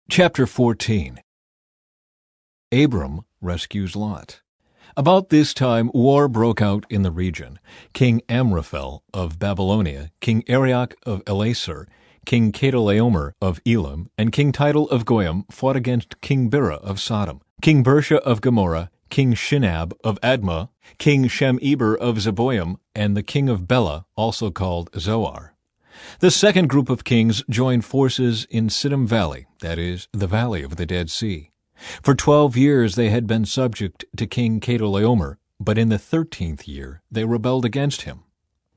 Chapter 14. Abram rescues Lot. About this time war broke out in the region. King Amraphel of Babylonia, King Arioch of Elasar, King Chedorlaomer of Elam, and King Tidal of Goyim fought against King Bera of Sodom, King Bersha of Gomorrah, King Shinab of Admah, King Shemeber of Zeboim, and the king of Bela, also called Zoar. The second group of kings joined forces in Siddim Valley, that is, the valley of the Dead Sea. For 12 years they had been subject to King Chedorlaomer, but in the 13th year they rebelled against him.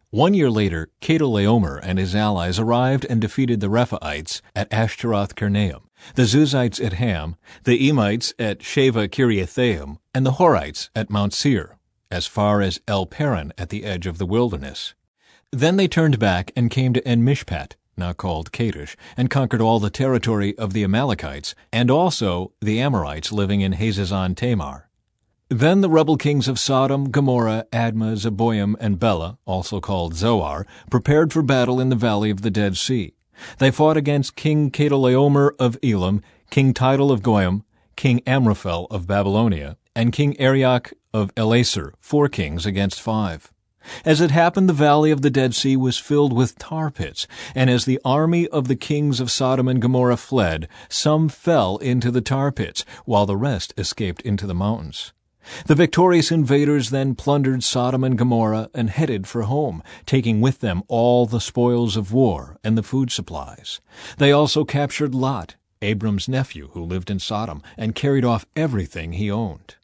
1 year later, Chedorlaomer and his allies arrived and defeated the Rephaites at Ashtaroth-Karnaim, the Zuzites at Ham, the Emites at Sheva Kiriathaim, and the Horites at Mount Seir, as far as El Paran at the edge of the wilderness. Then they turned back and came to En-Mishpat, now called Kadesh, and conquered all the territory of the Amalekites, and also the Amorites living in Hazazon Tamar. Then the rebel kings of Sodom, Gomorrah, Admah, Zeboim, and Bela, also called Zoar, prepared for battle in the valley of the Dead Sea. They fought against King Chedorlaomer of Elam, King Tidal of Goyim, King Amraphel of Babylonia, and King Arioch of Elasar, 4 kings against 5. As it happened, the valley of the Dead Sea was filled with tar pits, and as the army of the kings of Sodom and Gomorrah fled, some fell into the tar pits, while the rest escaped into the mountains. The victorious invaders then plundered Sodom and Gomorrah and headed for home, taking with them all the spoils of war and the food supplies. They also captured Lot, Abram's nephew who lived in Sodom, and carried off everything he owned.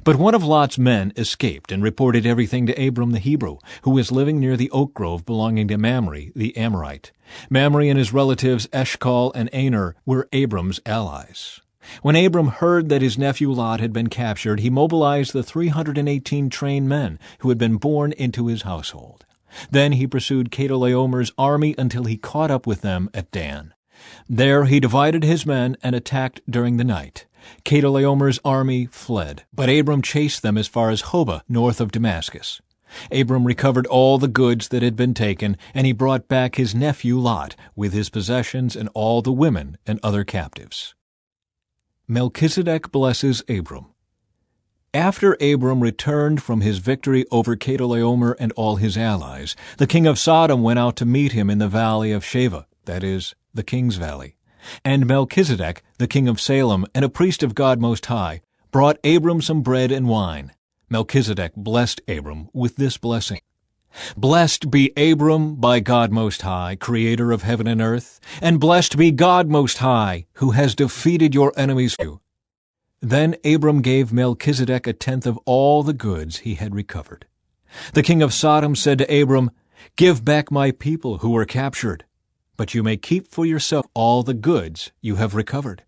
But one of Lot's men escaped and reported everything to Abram the Hebrew, who was living near the oak grove belonging to Mamre the Amorite. Mamre and his relatives Eshcol and Aner were Abram's allies. When Abram heard that his nephew Lot had been captured, he mobilized the 318 trained men who had been born into his household. Then he pursued Chedorlaomer's army until he caught up with them at Dan. There he divided his men and attacked during the night. Chedorlaomer's army fled, but Abram chased them as far as Hobah, north of Damascus. Abram recovered all the goods that had been taken, and he brought back his nephew Lot, with his possessions and all the women and other captives. Melchizedek blesses Abram. After Abram returned from his victory over Chedorlaomer and all his allies, the king of Sodom went out to meet him in the valley of Sheva, that is, the king's valley. And Melchizedek, the king of Salem and a priest of God Most High, brought Abram some bread and wine. Melchizedek blessed Abram with this blessing. Blessed be Abram by God Most High, creator of heaven and earth, and blessed be God Most High, who has defeated your enemies for you. Then Abram gave Melchizedek 1/10 of all the goods he had recovered. The king of Sodom said to Abram, "Give back my people who were captured, but you may keep for yourself all the goods you have recovered."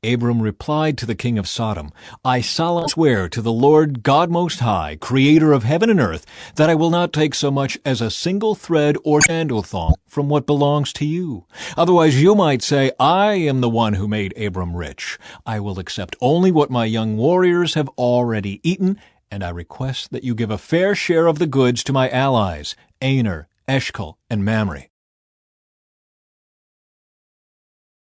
Abram replied to the king of Sodom, "I solemnly swear to the Lord God Most High, creator of heaven and earth, that I will not take so much as a single thread or sandal thong from what belongs to you. Otherwise you might say, I am the one who made Abram rich. I will accept only what my young warriors have already eaten, and I request that you give a fair share of the goods to my allies, Aner, Eshcol, and Mamre."